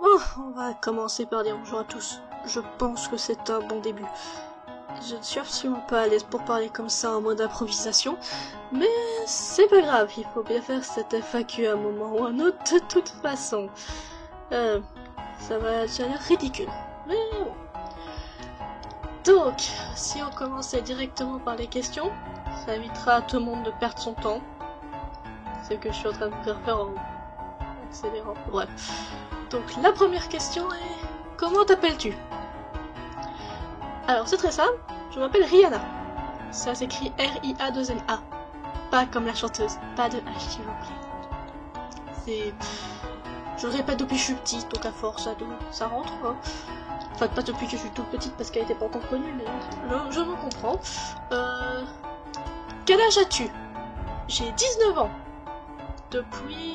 Oh, on va commencer par dire bonjour à tous. Je pense que c'est un bon début. Je ne suis absolument pas à l'aise pour parler comme ça en mode improvisation, mais c'est pas grave, il faut bien faire cette FAQ à un moment ou à un autre de toute façon. Ça va déjà l'air ridicule, mais bon. Donc, si on commençait directement par les questions, ça évitera à tout le monde de perdre son temps. C'est ce que je suis en train de faire en accélérant. Bref. Donc la première question est... Comment t'appelles-tu? Alors c'est très simple, je m'appelle Rihanna. Ça s'écrit R-I-A-2-N-A. Pas comme la chanteuse, pas de H s'il vous plaît. C'est... Je le répète depuis que je suis petite, donc à force ça rentre. Hein. Enfin pas depuis que je suis toute petite parce qu'elle était pas encore connue, mais je me comprends. Quel âge as-tu? J'ai 19 ans. Depuis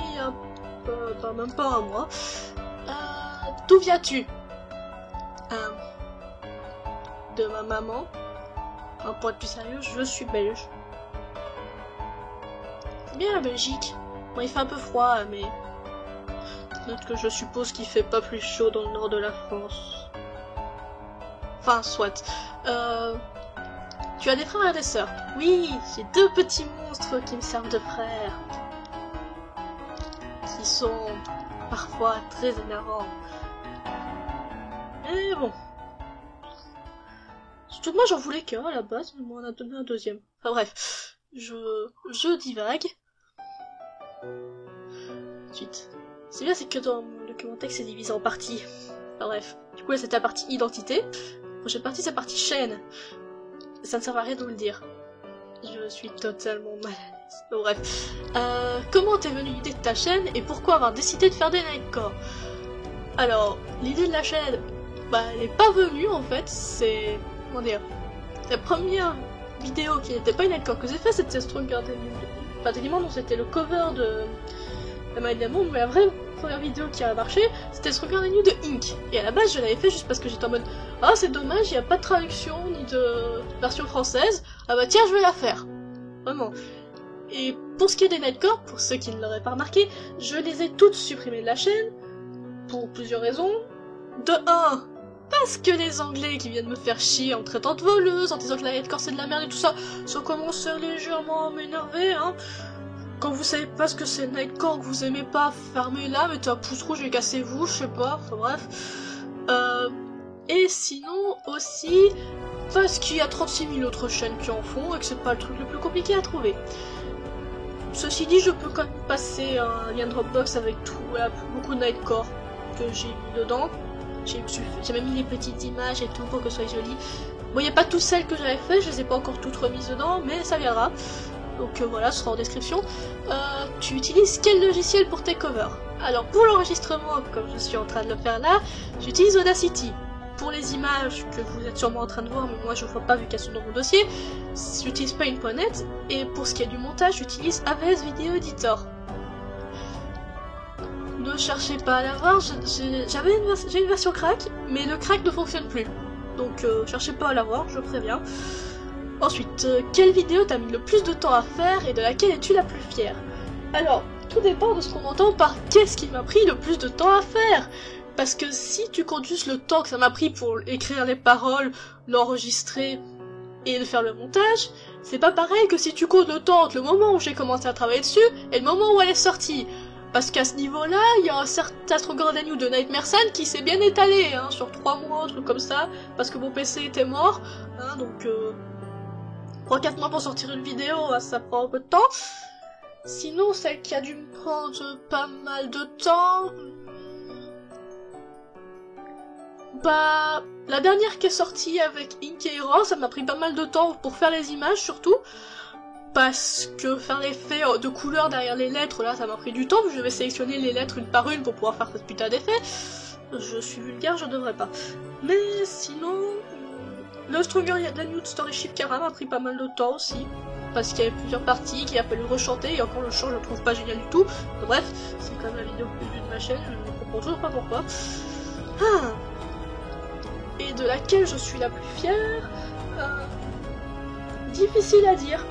même pas un mois. D'où viens-tu? De ma maman. Pour être plus sérieux, je suis belge. C'est bien la Belgique. Bon, il fait un peu froid, mais... Peut-être que je suppose qu'il fait pas plus chaud dans le nord de la France. Enfin, soit. Tu as des frères et des sœurs? Oui, j'ai deux petits monstres qui me servent de frères. Qui sont parfois très énervants. Mais bon. Surtout moi j'en voulais qu'un à la base, mais moi on a donné un deuxième. Enfin bref, je divague. Ensuite. C'est bien, c'est que dans mon document texte c'est divisé en parties. Enfin bref. Du coup là c'était la partie identité. La prochaine partie c'est la partie chaîne. Ça ne sert à rien de vous le dire. Je suis totalement mal à l'aise. Bon, bref. Comment t'es venue l'idée de ta chaîne et pourquoi avoir décidé de faire des nightcore? Alors, l'idée de la chaîne, elle est pas venue en fait, c'est... Comment dire? La première vidéo qui n'était pas une nightcore que j'ai fait, c'était Stronger Than You. Pas tellement, non, c'était le cover de la Maille Diamond, mais la vraie première vidéo qui a marché, c'était Stronger Than You de Ink. Et à la base, je l'avais fait juste parce que j'étais en mode ah, c'est dommage, il n'y a pas de traduction ni de version française. Ah bah tiens, je vais la faire. Vraiment. Et pour ce qui est des nightcore, pour ceux qui ne l'auraient pas remarqué, je les ai toutes supprimées de la chaîne, pour plusieurs raisons. De 1, parce que les Anglais qui viennent me faire chier en traitant de voleuse, en disant que la nightcore c'est de la merde et tout ça, ça commence légèrement à m'énerver, hein. Quand vous savez pas ce que c'est nightcore, que vous aimez pas, fermez-la, mettez un pouce rouge et cassez-vous, je sais pas, enfin bref. Et sinon aussi, parce qu'il y a 36 000 autres chaînes qui en font et que c'est pas le truc le plus compliqué à trouver. Ceci dit, je peux quand même passer un lien Dropbox avec tout, voilà, beaucoup de nightcore que j'ai mis dedans. J'ai même mis les petites images et tout pour que ce soit joli. Bon, il n'y a pas toutes celles que j'avais fait, je les ai pas encore toutes remises dedans, mais ça viendra. Donc voilà, ce sera en description. Tu utilises quel logiciel pour tes covers? Alors pour l'enregistrement, comme je suis en train de le faire là, j'utilise Audacity. Pour les images que vous êtes sûrement en train de voir, mais moi je ne vois pas vu qu'elles sont dans mon dossier, j'utilise Paint.net, et pour ce qui est du montage, j'utilise AVS Video Editor. Ne cherchez pas à l'avoir, j'ai une version crack, mais le crack ne fonctionne plus. Donc cherchez pas à l'avoir, je préviens. Ensuite, quelle vidéo t'as mis le plus de temps à faire et de laquelle es-tu la plus fière? Alors, tout dépend de ce qu'on entend par qu'est-ce qui m'a pris le plus de temps à faire. Parce que si tu comptes juste le temps que ça m'a pris pour écrire les paroles, l'enregistrer et de faire le montage, c'est pas pareil que si tu comptes le temps entre le moment où j'ai commencé à travailler dessus et le moment où elle est sortie. Parce qu'à ce niveau-là, il y a un certain Stronger Than You de Nightmare Sun qui s'est bien étalé, hein, sur 3 mois, un truc comme ça, parce que mon PC était mort, hein, donc 3-4 mois pour sortir une vidéo, ça prend un peu de temps. Sinon, celle qui a dû me prendre pas mal de temps... la dernière qui est sortie avec Ink et Error, ça m'a pris pas mal de temps pour faire les images surtout. Parce que faire l'effet de couleur derrière les lettres, là, ça m'a pris du temps. Je vais sélectionner les lettres une par une pour pouvoir faire cette putain d'effet. Je suis vulgaire, je devrais pas. Mais sinon... Le Stronger Than You Story Shift Kara m'a pris pas mal de temps aussi. Parce qu'il y avait plusieurs parties qu'il a fallu rechanter, et encore le chant je le trouve pas génial du tout. Mais bref, c'est quand même la vidéo plus vue de ma chaîne, je ne comprends toujours pas pourquoi. Et de laquelle je suis la plus fière, difficile à dire.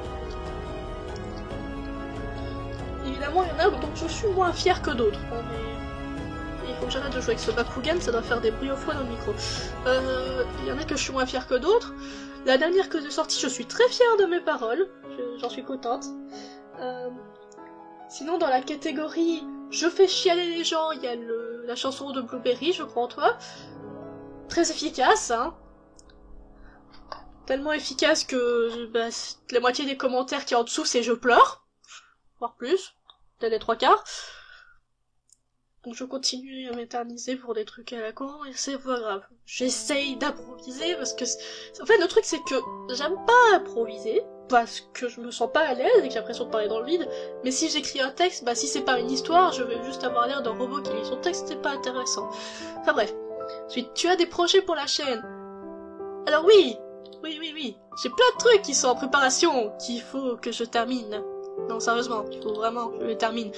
Évidemment, il y en a dont je suis moins fière que d'autres. Hein, mais Il faut que j'arrête de jouer avec ce Bakugan, ça doit faire des bruits au froid dans le micro. Il y en a que je suis moins fière que d'autres. La dernière que j'ai sortie, je suis très fière de mes paroles. J'en suis contente. Sinon, dans la catégorie je fais chialer les gens, il y a la chanson de Blueberry, je crois en toi. Très efficace, hein. Tellement efficace que la moitié des commentaires qui est en dessous, c'est je pleure. Voire plus. Peut-être les 3/4. Donc je continue à m'éterniser pour des trucs à la con, et c'est pas grave. J'essaye d'improviser, parce que... En fait, le truc, c'est que j'aime pas improviser, parce que je me sens pas à l'aise et que j'ai l'impression de parler dans le vide, mais si j'écris un texte, si c'est pas une histoire, je vais juste avoir l'air d'un robot qui lit son texte, c'est pas intéressant. Enfin bref. Ensuite, tu as des projets pour la chaîne. Alors oui, j'ai plein de trucs qui sont en préparation, qu'il faut que je termine. Non, sérieusement, il faut vraiment que je les termine.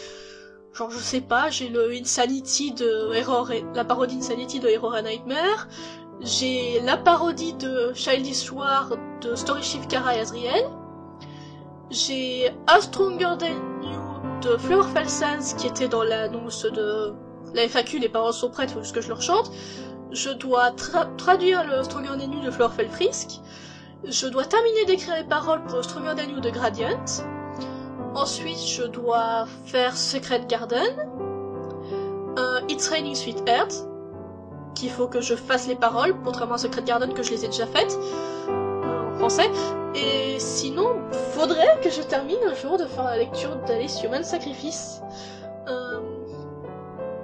Genre, je sais pas, j'ai le Insanity de la parodie Insanity de Error a Nightmare, j'ai la parodie de Childish War de Story Shift Kara et Azriel, j'ai A Stronger Than You de Flowerfell Sands qui était dans l'annonce de la FAQ, les paroles sont prêtes, il faut juste que je le rechante. Je dois traduire le Stronger Than You de Flowerfell Frisk, je dois terminer d'écrire les paroles pour le Stronger Than You de Gradient. Ensuite, je dois faire Secret Garden, It's Raining Sweet Earth, qu'il faut que je fasse les paroles, contrairement à Secret Garden que je les ai déjà faites, en français. Et sinon, faudrait que je termine un jour de faire la lecture d'Alice Human Sacrifice.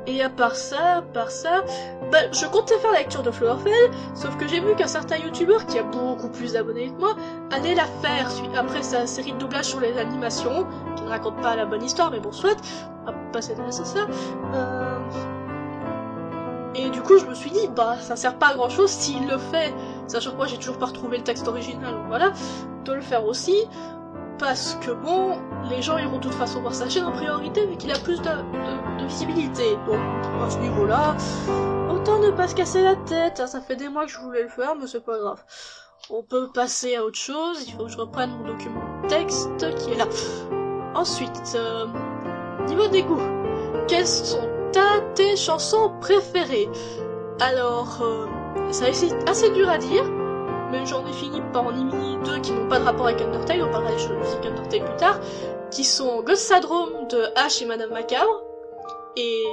Et à part ça, je comptais faire la lecture de Flowerfell, sauf que j'ai vu qu'un certain youtubeur qui a beaucoup plus d'abonnés que moi allait la faire après sa série de doublage sur les animations, qui ne raconte pas la bonne histoire, mais bon, soit, on va pas s'intéresser à ça. Et du coup, je me suis dit, ça sert pas à grand chose s'il le fait, sachant que moi j'ai toujours pas retrouvé le texte original, donc voilà, de le faire aussi. Parce que bon, les gens iront de toute façon voir sa chaîne en priorité vu qu'il a plus de visibilité. Donc à ce niveau-là, autant ne pas se casser la tête, ça fait des mois que je voulais le faire, mais c'est pas grave. On peut passer à autre chose, il faut que je reprenne mon document texte qui est là. Ensuite, niveau des goûts, quelles sont tes chansons préférées? Alors, ça c'est assez dur à dire, mais j'en ai fini par en éliminer 2 qui n'ont pas de rapport avec Undertale, on parlera de musique Undertale plus tard, qui sont Ghost Syndrome de Ash et Madame Macabre, et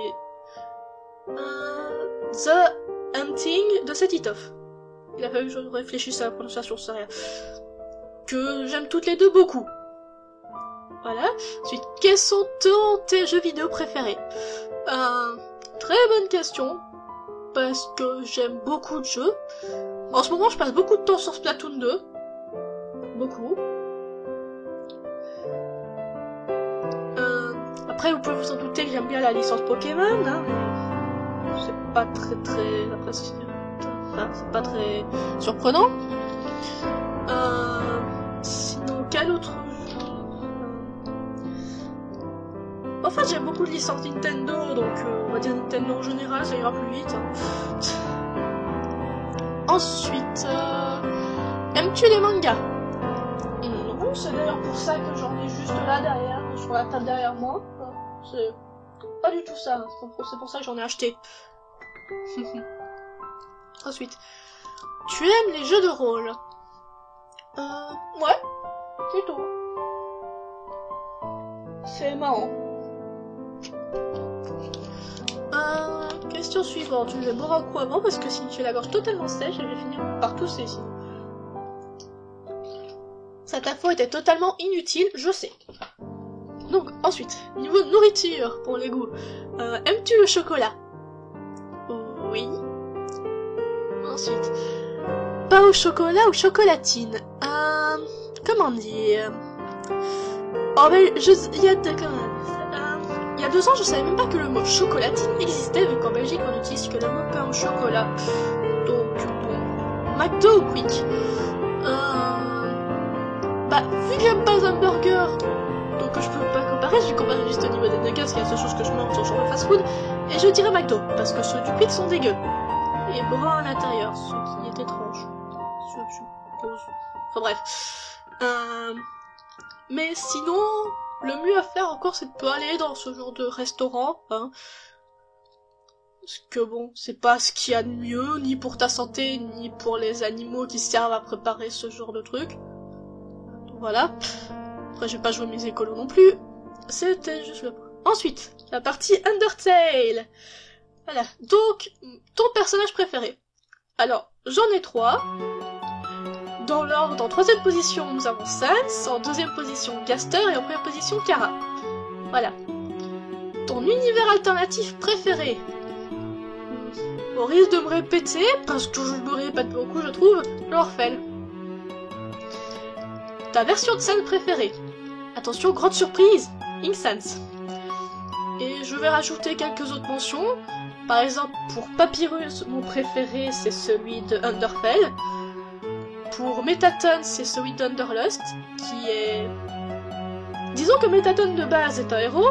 The Hunting de Setitoff. Il a fallu que je réfléchisse à la prononciation, c'est rien. Que j'aime toutes les deux beaucoup. Voilà. Ensuite, quels sont tes jeux vidéo préférés? Très bonne question, parce que j'aime beaucoup de jeux. En ce moment, je passe beaucoup de temps sur Splatoon 2. Beaucoup. Après, vous pouvez vous en douter que j'aime bien la licence Pokémon, hein. C'est pas très impressionnant. Enfin, c'est pas très surprenant. Sinon, quel autre jeu? Enfin, j'aime beaucoup de licences Nintendo, donc on va dire Nintendo en général, ça ira plus vite. Hein. Ensuite, aimes-tu les mangas? Non, c'est d'ailleurs pour ça que j'en ai juste là derrière, sur la table derrière moi. C'est pas du tout ça, c'est pour ça que j'en ai acheté. Ensuite, tu aimes les jeux de rôle? Ouais, plutôt. C'est marrant. Question suivante, je vais boire un coup avant parce que si j'ai la gorge totalement sèche, je vais finir par tousser ici. Cette info était totalement inutile, je sais. Donc, ensuite, niveau nourriture pour les goûts, aimes-tu le chocolat? Oui. Ensuite, pain au chocolat ou chocolatine? Comment dire? Oh ben, il y a 2 ans, je savais même pas que le mot chocolatine existait, vu qu'en Belgique, on n'utilise que le mot pain au chocolat. Donc, bon, McDo ou Quick. Vu que j'aime pas un burger, donc je peux pas comparer, je vais comparer juste au niveau des nuggets, qui est la seule chose que je mange sur le genre de fast-food, et je dirais McDo, parce que ceux du Quick sont dégueux. Et bruns à l'intérieur, ce qui est étrange. Je suppose. Enfin bref. Mais sinon, le mieux à faire encore, c'est de pas aller dans ce genre de restaurant, hein. Parce que bon, c'est pas ce qu'il y a de mieux, ni pour ta santé, ni pour les animaux qui servent à préparer ce genre de truc. Donc voilà. Après, je vais pas jouer mes écolos non plus. C'était juste le point. Ensuite, la partie Undertale. Voilà. Donc, ton personnage préféré. Alors, j'en ai 3. Dans l'ordre, en 3ème position, nous avons Sans, en 2ème position, Gaster, et en 1ère position, Kara. Voilà. Ton univers alternatif préféré. Au risque de me répéter, parce que je me répète beaucoup, je trouve, l'Orphel. Ta version de scène préférée. Attention, grande surprise, Incense. Et je vais rajouter quelques autres mentions. Par exemple, pour Papyrus, mon préféré, c'est celui de Underfell. Pour Metaton, c'est celui d'Underlust, qui est... Disons que Metaton de base est un héros,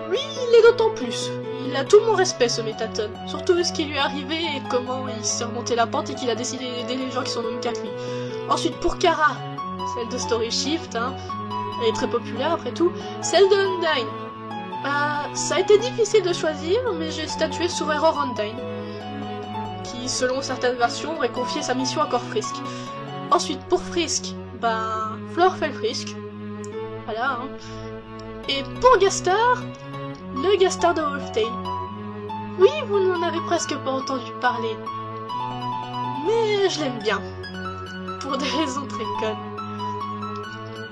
lui, il est d'autant plus. Il a tout mon respect, ce Metaton. Surtout vu ce qui lui est arrivé et comment il s'est remonté la pente et qu'il a décidé d'aider les gens qui sont dans le cas que lui. Ensuite, pour Kara, celle de Story Shift, hein, elle est très populaire après tout. Celle de Undyne. Ça a été difficile de choisir, mais j'ai statué sur Error Undyne, qui, selon certaines versions, aurait confié sa mission à Corfrisk. Ensuite, pour Frisk, Florfel Frisk. Voilà, hein. Et pour Gaster, le Gaster de Wolftail. Oui, vous n'en avez presque pas entendu parler. Mais je l'aime bien. Pour des raisons très connes.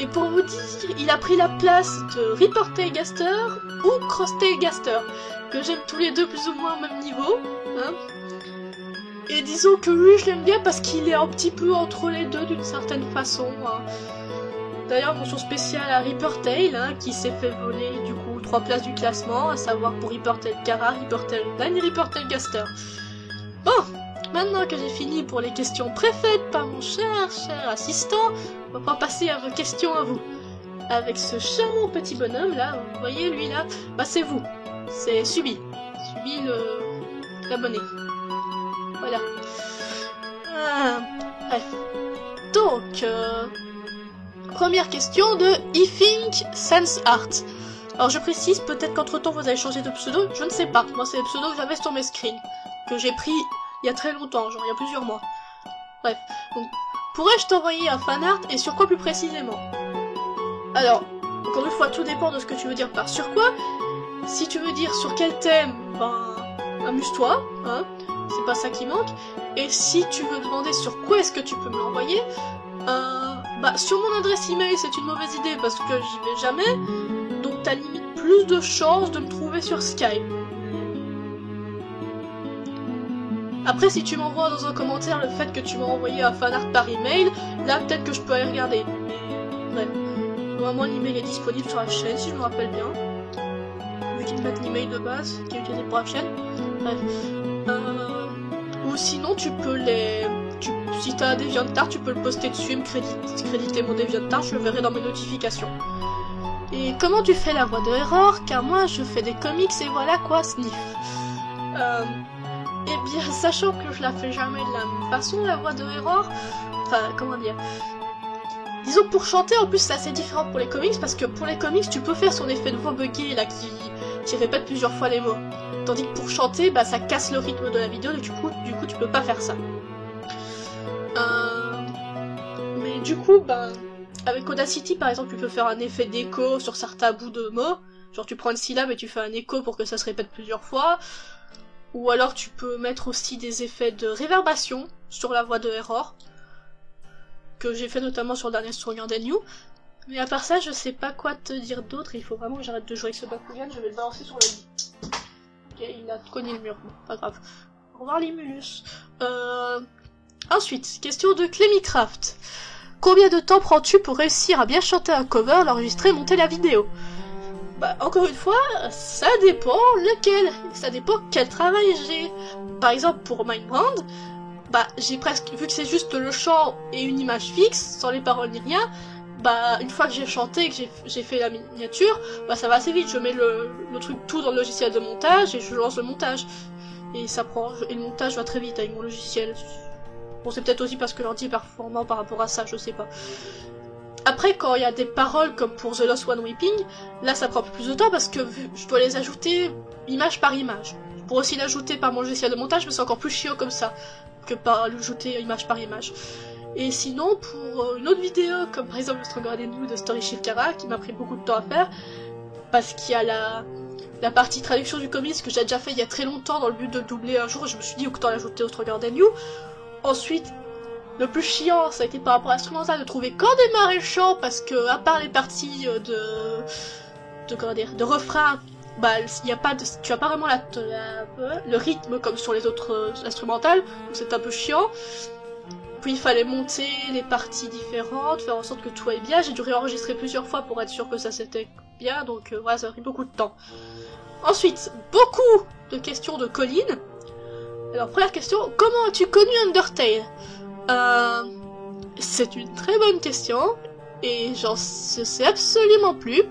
Et pour vous dire, il a pris la place de Reapertail Gaster ou Crosstail Gaster, que j'aime tous les deux plus ou moins au même niveau. Hein. Et disons que lui, je l'aime bien parce qu'il est un petit peu entre les deux d'une certaine façon. Hein. D'ailleurs, mention spéciale à Reapertail, hein, qui s'est fait voler du coup 3 places du classement, à savoir pour Reapertail Kara, Reapertail Undyne et Reapertail Gaster. Bon, maintenant que j'ai fini pour les questions préfaites par mon cher assistant, on va passer à vos questions à vous. Avec ce charmant petit bonhomme là, vous voyez lui là, c'est vous. C'est Subi. Subi l'abonné. Voilà. Bref. Donc, première question de Think Sense Art. Alors je précise, peut-être qu'entre temps vous avez changé de pseudo, je ne sais pas. Moi c'est le pseudo que j'avais sur mes screens, que j'ai pris il y a très longtemps, genre il y a plusieurs mois. Bref, donc pourrais-je t'envoyer un fanart et sur quoi plus précisément? Alors, encore une fois, tout dépend de ce que tu veux dire par sur quoi. Si tu veux dire sur quel thème, amuse-toi, hein, c'est pas ça qui manque. Et si tu veux demander sur quoi est-ce que tu peux me l'envoyer, sur mon adresse email c'est une mauvaise idée parce que j'y vais jamais, donc t'as limite plus de chances de me trouver sur Skype. Après, si tu m'envoies dans un commentaire le fait que tu m'as envoyé un fanart par email, là peut-être que je peux aller regarder. Bref, normalement l'email est disponible sur la chaîne si je me rappelle bien, vu qu'ils mettent l'email de base qui est utilisé pour la chaîne. Bref, ou sinon tu peux si t'as un DeviantArt, tu peux le poster dessus et me créditer mon DeviantArt, je le verrai dans mes notifications. Et comment tu fais la voix de Error? Car moi je fais des comics et voilà quoi, sniff. Eh bien, sachant que je la fais jamais de la même façon, la voix de Error, comment dire, disons pour chanter, en plus c'est assez différent pour les comics, parce que pour les comics, tu peux faire son effet de voix buggé, là, qui répète plusieurs fois les mots. Tandis que pour chanter, ça casse le rythme de la vidéo, et du coup, tu peux pas faire ça. Mais du coup, avec Audacity, par exemple, tu peux faire un effet d'écho sur certains bouts de mots, genre tu prends une syllabe et tu fais un écho pour que ça se répète plusieurs fois, ou alors tu peux mettre aussi des effets de réverbation sur la voix de Error, que j'ai fait notamment sur le dernier Storyland New. Mais à part ça, je sais pas quoi te dire d'autre, il faut vraiment que j'arrête de jouer avec ce Bakugan, je vais le balancer sur le lit. Ok, il a cogné le mur, bon, pas grave. Au revoir Limulus. Ensuite, question de Clemicraft. Combien de temps prends-tu pour réussir à bien chanter un cover, l'enregistrer et monter la vidéo? Encore une fois, ça dépend lequel. Ça dépend quel travail j'ai. Par exemple, pour Mindbrand, j'ai presque, vu que c'est juste le chant et une image fixe, sans les paroles ni rien, une fois que j'ai chanté et que j'ai fait la miniature, ça va assez vite. Je mets le truc tout dans le logiciel de montage et je lance le montage. Et le montage va très vite avec mon logiciel. Bon, c'est peut-être aussi parce que l'ordi est performant par rapport à ça, je sais pas. Après, quand il y a des paroles comme pour The Lost One Weeping, là ça prend plus de temps parce que je dois les ajouter image par image. pourrais aussi l'ajouter par mon logiciel de montage, mais c'est encore plus chiant comme ça, que par l'ajouter image par image. Et sinon, pour une autre vidéo, comme par exemple le Stronger Than You de Story Shield Kara, qui m'a pris beaucoup de temps à faire, parce qu'il y a la partie traduction du comics que j'ai déjà fait il y a très longtemps dans le but de le doubler un jour, et je me suis dit autant l'ajouter au Stronger Than You. Ensuite, le plus chiant, ça a été par rapport à l'instrumental de trouver quand démarrer le chant, parce que, à part les parties de refrain, bah, y a pas de, tu as pas vraiment le rythme comme sur les autres instrumentales, donc c'est un peu chiant. Puis il fallait monter les parties différentes, faire en sorte que tout aille bien. J'ai dû réenregistrer plusieurs fois pour être sûr que ça s'était bien, donc voilà, ça a pris beaucoup de temps. Ensuite, beaucoup de questions de Colline. Alors, première question, comment as-tu connu Undertale? C'est une très bonne question, et j'en sais absolument plus.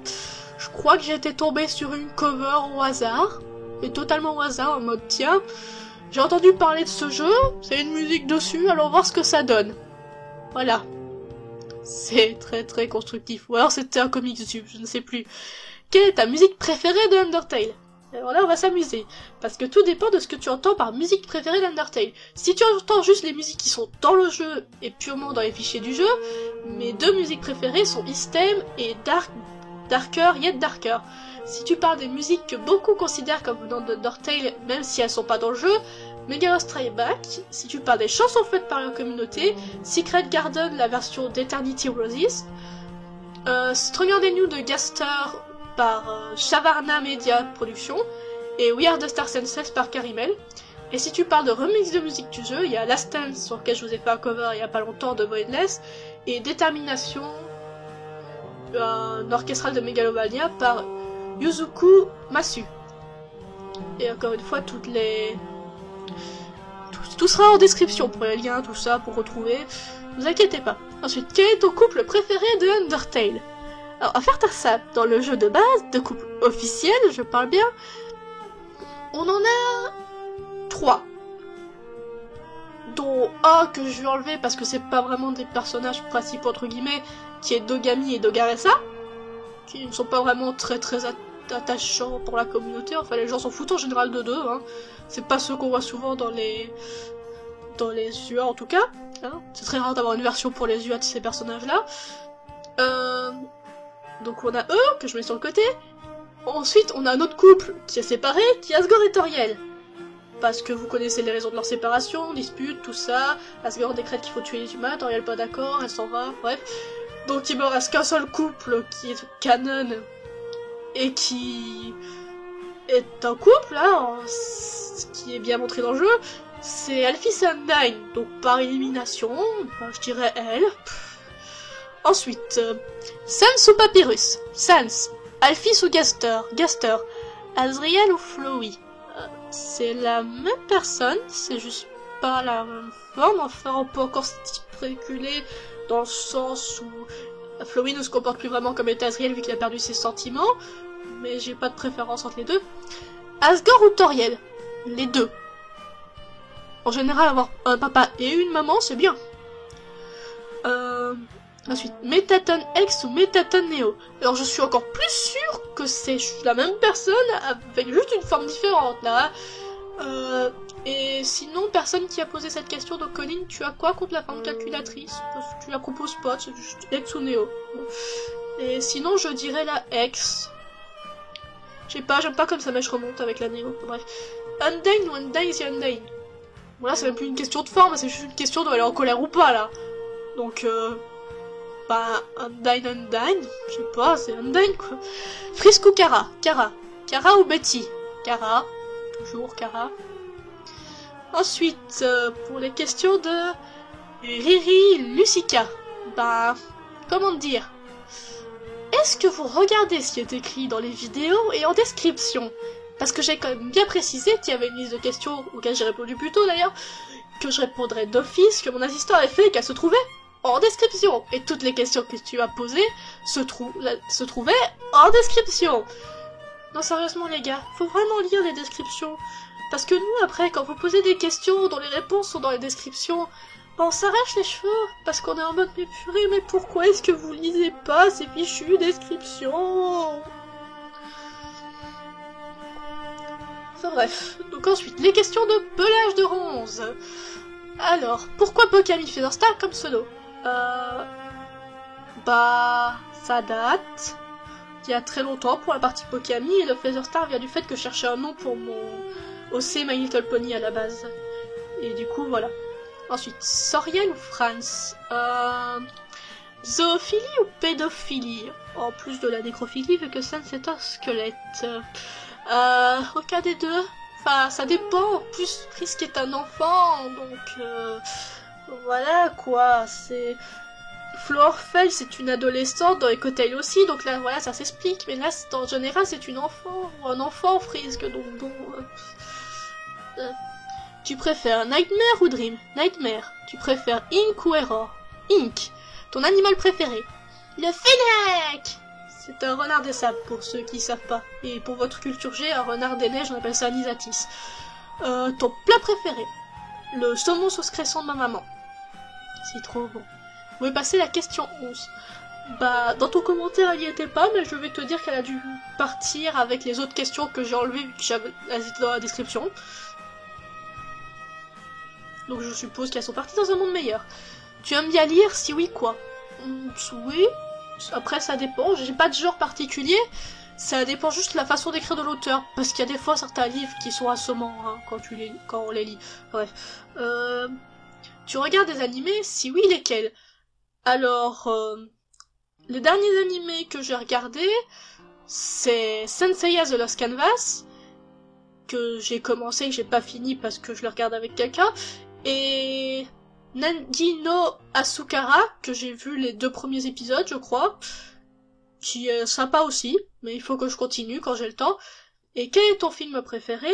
Je crois que j'étais tombée sur une cover au hasard, et totalement au hasard, en mode tiens, j'ai entendu parler de ce jeu, c'est une musique dessus, allons voir ce que ça donne. Voilà. C'est très très constructif. Ou alors c'était un comics dessus, je ne sais plus. Quelle est ta musique préférée de Undertale? Alors là on va s'amuser, parce que tout dépend de ce que tu entends par musique préférée d'Undertale. Si tu entends juste les musiques qui sont dans le jeu et purement dans les fichiers du jeu, mes deux musiques préférées sont Eastham et Darker Yet Darker. Si tu parles des musiques que beaucoup considèrent comme venant d'Undertale, même si elles sont pas dans le jeu, Megalos Strike Back. Si tu parles des chansons faites par la communauté, Secret Garden, la version d'Eternity Roses, Stronger Than You de Gaster par Shavarna Media Production, et We Are the Star Senses par Carimel. Et si tu parles de remix de musique du jeu, il y a Last Dance sur lequel je vous ai fait un cover il y a pas longtemps de Voidless, et Détermination, un orchestral de Megalovania par Yuzuku Masu. Et encore une fois, tout sera en description pour les liens, tout ça, pour retrouver. Ne vous inquiétez pas. Ensuite, quel est ton couple préféré de Undertale? Alors, à faire ça dans le jeu de base, de couple officiel, je parle bien, on en a 3. Dont un que je vais enlever parce que c'est pas vraiment des personnages principaux entre guillemets, qui est Dogami et Dogaressa, qui ne sont pas vraiment très attachants pour la communauté. Enfin, les gens s'en foutent en général de deux, hein. C'est pas ceux qu'on voit souvent dans les UA en tout cas, hein. C'est très rare d'avoir une version pour les UA de ces personnages-là. Donc on a eux, que je mets sur le côté. Ensuite, on a un autre couple qui est séparé, qui est Asgore et Toriel. Parce que vous connaissez les raisons de leur séparation, dispute, tout ça. Asgore décrète qu'il faut tuer les humains, Toriel pas d'accord, elle s'en va, bref. Donc il me reste qu'un seul couple qui est canon et qui est un couple, hein, ce qui est bien montré dans le jeu. C'est Alphys et Undyne, donc par élimination, ben, je dirais elle. Ensuite, Sans ou Papyrus? Sans. Alphys ou Gaster? Gaster. Azriel ou Flowey? C'est la même personne, c'est juste pas la même forme. Enfin, on peut encore spéculer dans le sens où Flowey ne se comporte plus vraiment comme était Azriel vu qu'il a perdu ses sentiments. Mais j'ai pas de préférence entre les deux. Asgore ou Toriel? Les deux. En général, avoir un papa et une maman, c'est bien. Ensuite, Métaton X ou Métaton Neo. Alors je suis encore plus sûre que c'est la même personne avec juste une forme différente là. Et sinon, personne qui a posé cette question, donc Colin, tu as quoi contre la forme calculatrice? Parce que tu la proposes pas, c'est juste X ou Neo. Et sinon, je dirais la X. Je sais pas, j'aime pas comme ça, mais je remonte avec la Neo. Bref. Undyne ou Undyne c'est Undyne. Bon là, c'est même plus une question de forme, c'est juste une question de elle est en colère ou pas là. Donc bah, Undyne, je sais pas, c'est Undyne quoi. Frisk ou Kara? Kara ou Betty? Kara, toujours Kara. Ensuite, pour les questions de Riri Lucica, bah, comment dire? Est-ce que vous regardez ce qui est écrit dans les vidéos et en description? Parce que j'ai quand même bien précisé qu'il y avait une liste de questions auxquelles j'ai répondu plus tôt d'ailleurs, que je répondrais d'office, que mon assistant avait fait et qu'elle se trouvait en description. Et toutes les questions que tu as posées se trouvaient en description. Non, sérieusement les gars, faut vraiment lire les descriptions. Parce que nous, après, quand vous posez des questions dont les réponses sont dans les descriptions, on s'arrache les cheveux, parce qu'on est en mode mais purée, mais pourquoi est-ce que vous lisez pas ces fichues descriptions? Enfin bref. Donc ensuite, les questions de pelage de bronze. Alors, pourquoi Pokami Featherstar comme pseudo? Bah, ça date il y a très longtemps pour la partie Pokami, et le Featherstar vient du fait que je cherchais un nom pour mon OC My Little Pony à la base. Et du coup, voilà. Ensuite, Soriel ou Franz? Zoophilie ou pédophilie? En plus de la nécrophilie, vu que Sans c'est un squelette. Aucun des deux. Enfin, ça dépend. En plus, Frisk est un enfant, donc... voilà, quoi. C'est... Florfell, c'est une adolescente, dans Ecotail aussi, donc là, voilà, ça s'explique. Mais là, en général, c'est une enfant, ou un enfant, Frisk, donc bon... Tu préfères Nightmare ou Dream? Nightmare. Tu préfères Ink ou Error? Ink. Ton animal préféré? Le Fennec! C'est un renard des sables, pour ceux qui savent pas. Et pour votre culture G, un renard des neiges, on appelle ça un Isatis. Ton plat préféré? Le saumon sauce cresson de ma maman. C'est trop bon. Vous pouvez passer la question 11. Bah, dans ton commentaire, elle y était pas, mais je vais te dire qu'elle a dû partir avec les autres questions que j'ai enlevées, vu que j'avais étaient dans la description. Donc je suppose qu'elles sont parties dans un monde meilleur. Tu aimes bien lire? Si oui, quoi? Oui. Après, ça dépend. J'ai pas de genre particulier. Ça dépend juste de la façon d'écrire de l'auteur. Parce qu'il y a des fois certains livres qui sont assommants, hein, quand on les lit. Bref. Tu regardes des animés? Si oui, lesquels? Alors, les derniers animés que j'ai regardés, c'est Senseiya The Lost Canvas, que j'ai commencé et que j'ai pas fini parce que je le regarde avec quelqu'un, et Nangi no Asukara, que j'ai vu les 2 premiers épisodes, je crois, qui est sympa aussi, mais il faut que je continue quand j'ai le temps. Et quel est ton film préféré?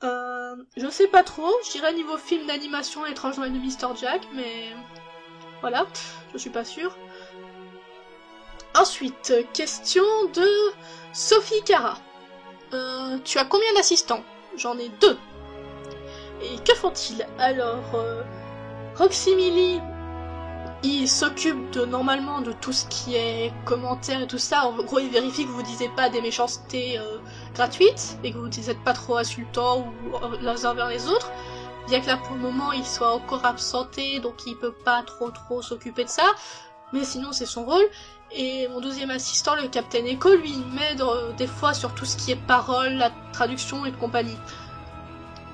Je sais pas trop, je dirais niveau film d'animation Étrange Noël de Mr. Jack, mais voilà, je suis pas sûre. Ensuite, question de Sophie Cara. Tu as combien d'assistants? J'en ai 2. Et que font-ils? Alors, Roxy Millie, il s'occupe normalement de tout ce qui est commentaires et tout ça. En gros, il vérifie que vous disiez pas des méchancetés gratuites et que vous n'êtes pas trop insultants ou les uns vers les autres. Bien que là, pour le moment, il soit encore absenté, donc il peut pas trop s'occuper de ça. Mais sinon, c'est son rôle. Et mon deuxième assistant, le Captain Echo, lui, il m'aide des fois sur tout ce qui est parole, la traduction et compagnie.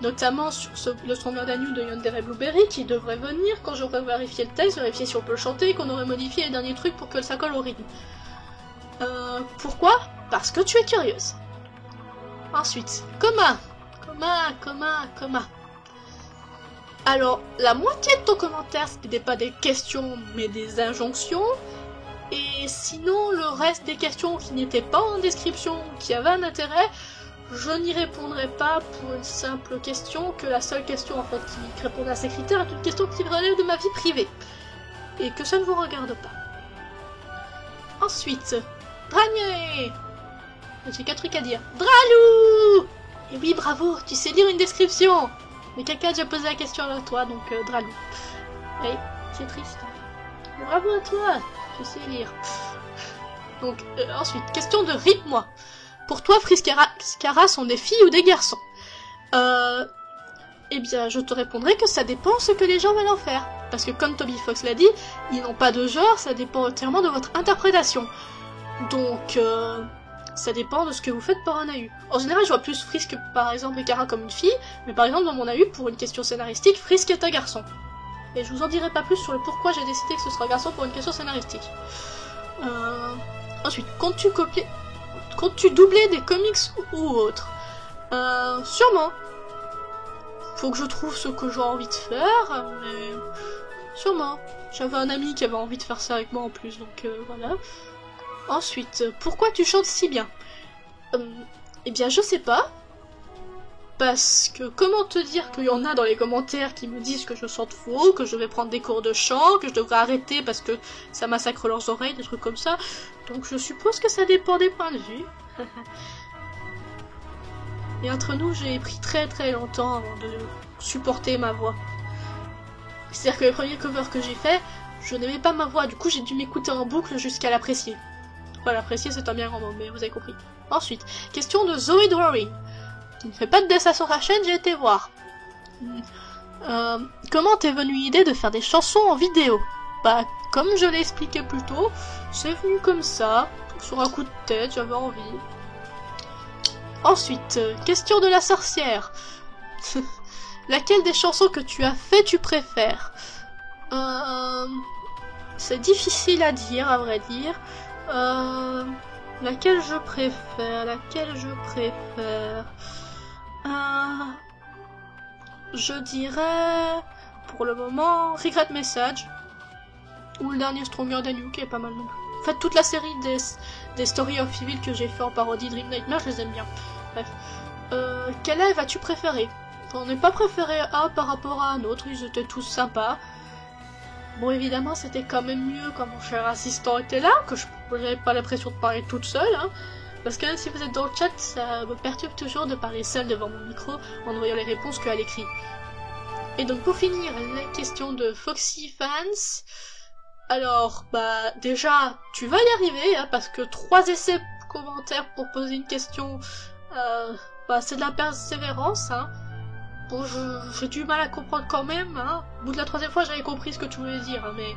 Notamment sur le Stronger Than You de Yandere Blueberry, qui devrait venir quand j'aurai vérifié le texte, vérifié si on peut le chanter, et qu'on aurait modifié les derniers trucs pour que ça colle au rythme. Pourquoi? Parce que tu es curieuse. Ensuite, Coma. Alors, la moitié de ton commentaire, c'était pas des questions, mais des injonctions. Et sinon, le reste des questions qui n'étaient pas en description, qui avaient un intérêt, je n'y répondrai pas pour une simple question, que la seule question en fait qui répond à ces critères est une question qui relève de ma vie privée. Et que ça ne vous regarde pas. Ensuite, Dragné. J'ai 4 trucs à dire. Dralou. Et oui, bravo, tu sais lire une description. Mais quelqu'un a déjà posé la question à toi, donc Dralou. Oui, c'est triste. Mais bravo à toi, tu sais lire. Donc, ensuite, question de Rip-moi. Pour toi, Friskara sont des filles ou des garçons? Eh bien, je te répondrai que ça dépend ce que les gens veulent en faire. Parce que comme Toby Fox l'a dit, ils n'ont pas de genre, ça dépend entièrement de votre interprétation. Donc, ça dépend de ce que vous faites par un AU. En général, je vois plus Frisk, par exemple, et Kara comme une fille, mais par exemple, dans mon AU, pour une question scénaristique, Frisk est un garçon. Et je vous en dirai pas plus sur le pourquoi j'ai décidé que ce sera un garçon pour une question scénaristique. Ensuite, comptes-tu doubler des comics ou autres? Sûrement. Faut que je trouve ce que j'ai envie de faire, mais... Sûrement. J'avais un ami qui avait envie de faire ça avec moi en plus, donc voilà. Ensuite, pourquoi tu chantes si bien? Eh bien, je sais pas. Parce que comment te dire qu'il y en a dans les commentaires qui me disent que je chante faux, que je vais prendre des cours de chant, que je devrais arrêter parce que ça massacre leurs oreilles, des trucs comme ça. Donc je suppose que ça dépend des points de vue. Et entre nous, j'ai pris très longtemps avant de supporter ma voix. C'est-à-dire que les premiers covers que j'ai fait, je n'aimais pas ma voix, du coup j'ai dû m'écouter en boucle jusqu'à l'apprécier. Enfin, l'apprécier c'est un bien grand mot, mais vous avez compris. Ensuite, question de Zoé Drawing. Tu ne fais pas de dessin sur la chaîne, j'ai été voir. Comment t'es venue l'idée de faire des chansons en vidéo? Bah, comme je l'ai expliqué plus tôt, c'est venu comme ça, sur un coup de tête, j'avais envie. Ensuite, question de la sorcière. Laquelle des chansons que tu as fait tu préfères? C'est difficile à dire, à vrai dire. Laquelle je préfère? Je dirais, pour le moment, Regret Message, ou le dernier Stronger Than You, qui est pas mal non plus. En fait, toute la série des Story of Evil que j'ai fait en parodie Dream Nightmare, je les aime bien. Bref. Quel live as-tu préféré? On n'est pas préféré un par rapport à un autre, ils étaient tous sympas. Bon, évidemment, c'était quand même mieux quand mon cher assistant était là, que j'avais pas l'impression de parler toute seule, hein. Parce que même si vous êtes dans le chat, ça me perturbe toujours de parler seule devant mon micro en ne voyant les réponses qu'à l'écrit. Et donc pour finir, la question de Foxy Fans. Alors, bah déjà, tu vas y arriver, hein, parce que 3 essais commentaires pour poser une question, bah c'est de la persévérance, hein. Bon, j'ai du mal à comprendre quand même, hein. Au bout de la 3e fois, j'avais compris ce que tu voulais dire, hein, mais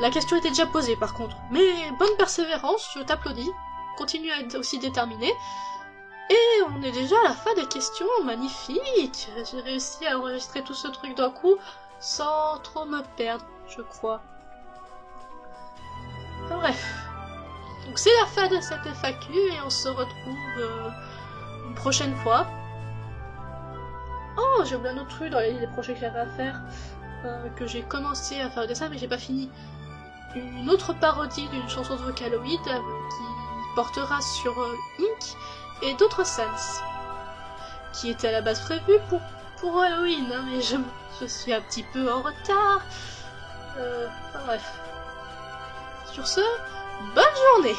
la question était déjà posée par contre. Mais bonne persévérance, je t'applaudis. Continue à être aussi déterminé. Et on est déjà à la fin des questions, magnifique. J'ai réussi à enregistrer tout ce truc d'un coup sans trop me perdre, je crois. Enfin, bref. Donc c'est la fin de cette FAQ et on se retrouve une prochaine fois. Oh, j'ai oublié un autre truc dans les projets que j'avais à faire, que j'ai commencé à faire le dessin mais j'ai pas fini. Une autre parodie d'une chanson de Vocaloid qui portera sur Ink et d'autres Sans, qui était à la base prévu pour Halloween, hein, mais je suis un petit peu en retard. Enfin, bref. Sur ce, bonne journée!